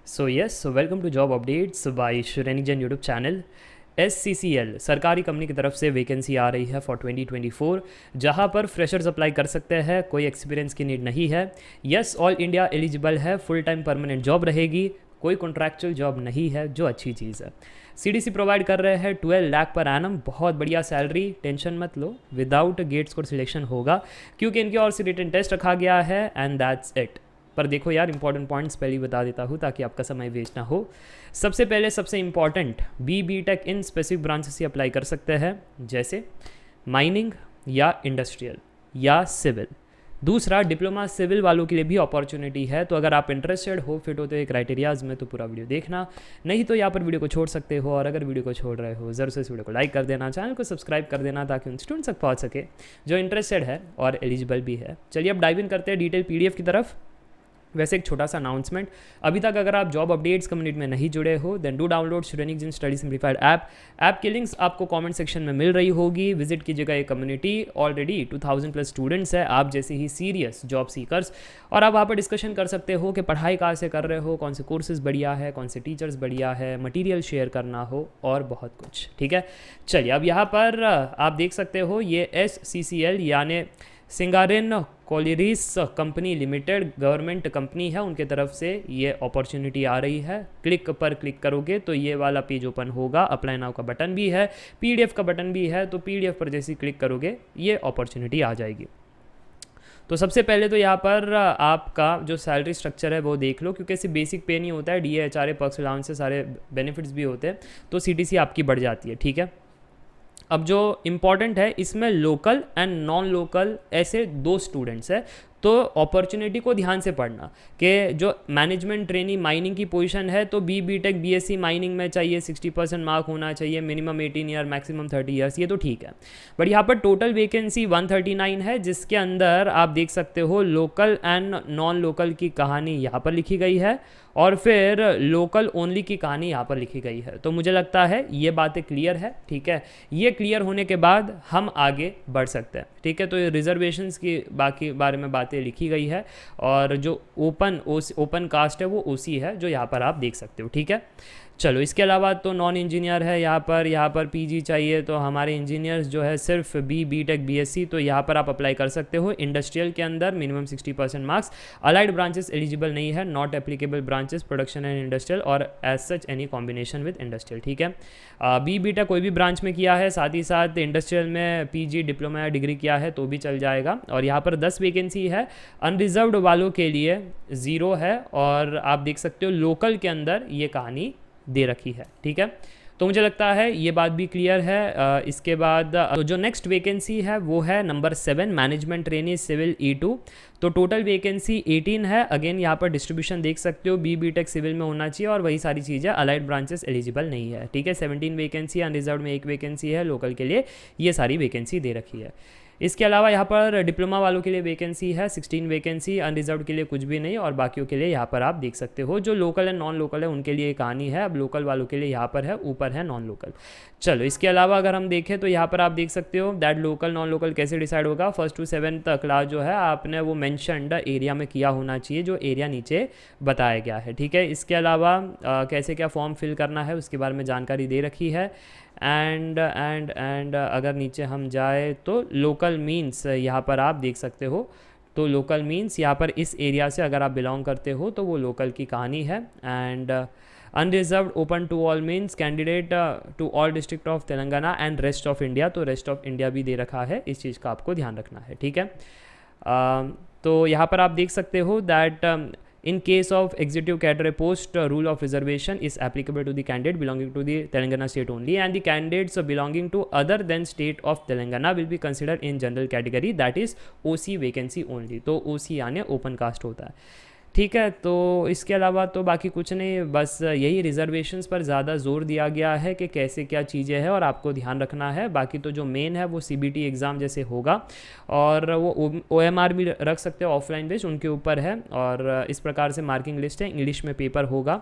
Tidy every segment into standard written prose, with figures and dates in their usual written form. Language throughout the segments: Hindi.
So welcome to job updates by Shreni Jain YouTube channel. SCCL सरकारी कंपनी की तरफ से वैकेंसी आ रही है फॉर 2024, जहां पर फ्रेशर्स अप्लाई कर सकते हैं, कोई एक्सपीरियंस की नीड नहीं है। यस, ऑल इंडिया एलिजिबल है, फुल टाइम परमानेंट जॉब रहेगी, कोई कॉन्ट्रैक्चुअल जॉब नहीं है, जो अच्छी चीज़ है। CDC प्रोवाइड कर रहे हैं 12 लाख पर एनम, बहुत बढ़िया सैलरी, टेंशन मत लो, विदाउट गेट स्कोर सिलेक्शन होगा क्योंकि इनकी ओर से रिटन टेस्ट रखा गया है एंड दैट्स इट। पर देखो यार, इंपॉर्टेंट पॉइंट्स पहले ही बता देता हूँ ताकि आपका समय वेस्ट ना हो। सबसे पहले सबसे important, BTech in specific branches से अप्लाई कर सकते हैं, जैसे माइनिंग या इंडस्ट्रियल या सिविल। दूसरा, डिप्लोमा सिविल वालों के लिए भी अपॉर्चुनिटी है, तो अगर आप इंटरेस्टेड हो, फिट होते हैं क्राइटेरियाज में, तो पूरा वीडियो देखना, नहीं तो यहाँ पर वीडियो को छोड़ सकते हो। और अगर वीडियो को छोड़ रहे हो, ज़रूर से इस वीडियो को लाइक कर देना, चैनल को सब्सक्राइब कर देना ताकि उन स्टूडेंट्स तक पहुँच सके जो इंटरेस्टेड है और एलिजिबल भी है। चलिए अब डाइव इन करते हैं डिटेल PDF की तरफ। वैसे एक छोटा सा अनाउंसमेंट, अभी तक अगर आप जॉब अपडेट्स कम्युनिटी में नहीं जुड़े हो, देन डू डाउनलोड श्रेणी जैन स्टडी सिंप्लीफाइड ऐप की लिंक्स आपको कमेंट सेक्शन में मिल रही होगी। विजिट कीजिएगा ये कम्युनिटी, ऑलरेडी 2000+ स्टूडेंट्स है, आप जैसे ही सीरियस जॉब सीकर्स, और आप वहाँ पर डिस्कशन कर सकते हो कि पढ़ाई कहाँ से कर रहे हो, कौन से कोर्सेज बढ़िया है, कौन से टीचर्स बढ़िया है, मटीरियल शेयर करना हो और बहुत कुछ। ठीक है, चलिए अब यहाँ पर आप देख सकते हो ये SCCL यानी सिंगारेन कोलिरिस कंपनी लिमिटेड गवर्नमेंट कंपनी है, उनके तरफ से ये अपॉर्चुनिटी आ रही है। क्लिक पर क्लिक करोगे तो ये वाला पेज ओपन होगा, अप्लाई नाउ का बटन भी है, PDF का बटन भी है, तो PDF पर जैसे क्लिक करोगे ये अपॉर्चुनिटी आ जाएगी। तो सबसे पहले तो यहाँ पर आपका जो सैलरी स्ट्रक्चर है वो देख लो, क्योंकि सिर्फ बेसिक पे नहीं होता है, DA HRA पर्क्स अलाउंस से सारे बेनिफिट्स भी होते हैं, तो CTC आपकी बढ़ जाती है। ठीक है, अब जो इम्पॉर्टेंट है, इसमें लोकल एंड नॉन लोकल ऐसे 2 स्टूडेंट्स हैं, तो अपॉर्चुनिटी को ध्यान से पढ़ना कि जो मैनेजमेंट ट्रेनी माइनिंग की पोजीशन है, तो BTech BSc माइनिंग में चाहिए 60% मार्क होना चाहिए, मिनिमम 18 ईयर, मैक्सिमम 30 ईयर्स, ये तो ठीक है। बट यहाँ पर टोटल वैकेंसी 139 है, जिसके अंदर आप देख सकते हो लोकल एंड नॉन लोकल की कहानी यहाँ पर लिखी गई है और फिर लोकल ओनली की कहानी यहाँ पर लिखी गई है। तो मुझे लगता है ये बातें क्लियर है। ठीक है, ये क्लियर होने के बाद हम आगे बढ़ सकते हैं। ठीक है, तो ये रिजर्वेशंस की बाकी बारे में बातें लिखी गई है, और जो ओपन कास्ट है वो OC है, जो यहाँ पर आप देख सकते हो। ठीक है, चलो इसके अलावा तो नॉन इंजीनियर है, यहाँ पर PG चाहिए, तो हमारे इंजीनियर्स जो है सिर्फ BTech BSc, तो यहाँ पर आप अप्लाई कर सकते हो। इंडस्ट्रियल के अंदर minimum 60% marks, allied branches eligible नहीं है, not applicable branches production and industrial और as such any combination with industrial. ठीक है, BTech कोई भी ब्रांच में किया है, साथ ही साथ इंडस्ट्रियल में PG डिप्लोमा या डिग्री किया है तो भी चल जाएगा। और यहाँ पर 10 वैकेंसी है, अनरिजर्व्ड वालों के लिए 0 है, और आप देख सकते हो लोकल के अंदर ये कहानी दे रखी है। ठीक है, तो मुझे लगता है ये बात भी क्लियर है। इसके बाद तो जो नेक्स्ट वैकेंसी है वो है number 7, management trainee civil E2। तो टोटल वैकेंसी 18 है। अगेन यहाँ पर डिस्ट्रीब्यूशन देख सकते हो, BTech सिविल में होना चाहिए और वही सारी चीज़ें, अलाइड ब्रांचेस एलिजिबल नहीं है। ठीक है, 17 वैकेंसी, अनरिजर्व में 1 वैकेंसी है, लोकल के लिए ये सारी वैकेंसी दे रखी है। इसके अलावा यहाँ पर डिप्लोमा वालों के लिए वैकेंसी है 16 वैकेंसी, अनरिजर्व के लिए कुछ भी नहीं, और बाकियों के लिए यहाँ पर आप देख सकते हो। जो लोकल है नॉन लोकल है उनके लिए कहानी है, अब लोकल वालों के लिए यहाँ पर है, ऊपर है नॉन लोकल। चलो इसके अलावा अगर हम देखें तो यहाँ पर आप देख सकते हो दैट लोकल नॉन लोकल कैसे डिसाइड होगा। 1st to 7th क्लास जो है आपने वो मैंशनड एरिया में किया होना चाहिए, जो एरिया नीचे बताया गया है। ठीक है, इसके अलावा कैसे क्या फॉर्म फिल करना है उसके बारे में जानकारी दे रखी है। एंड अगर नीचे हम जाए तो लोकल मीन्स यहाँ पर आप देख सकते हो, तो लोकल मीन्स यहाँ पर इस एरिया से अगर आप बिलोंग करते हो तो वो लोकल की कहानी है। And unreserved open to all means candidate to all district of Telangana and rest of India, तो रेस्ट ऑफ इंडिया भी दे रखा है, इस चीज़ का आपको ध्यान रखना है। ठीक है, तो यहाँ पर आप देख सकते हो that in case of executive cadre post, rule of reservation is applicable to the candidate belonging to the Telangana state only, and the candidates belonging to other than state of Telangana will be considered in general category, that is OC vacancy only। तो OC यानी ओपन कास्ट होता है। ठीक है, तो इसके अलावा तो बाकी कुछ नहीं, बस यही रिजर्वेशंस पर ज़्यादा जोर दिया गया है कि कैसे क्या चीज़ें हैं और आपको ध्यान रखना है। बाकी तो जो मेन है वो CBT एग्ज़ाम जैसे होगा, और वो OMR भी रख सकते हो ऑफलाइन बेस्ड, उनके ऊपर है। और इस प्रकार से मार्किंग लिस्ट है, इंग्लिश में पेपर होगा।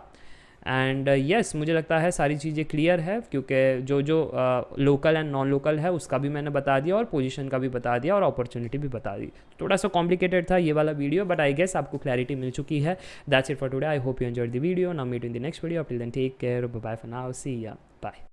एंड यस मुझे लगता है सारी चीज़ें क्लियर है, क्योंकि जो जो लोकल एंड नॉन लोकल है उसका भी मैंने बता दिया और पोजीशन का भी बता दिया और अपॉर्चुनिटी भी बता दी। थोड़ा सा कॉम्प्लिकेटेड था ये वाला वीडियो, बट आई गेस आपको क्लैरिटी मिल चुकी है। That's it for today, I hope you enjoyed the video. Now meet in the next video, till then take care, bye for now, see ya, bye.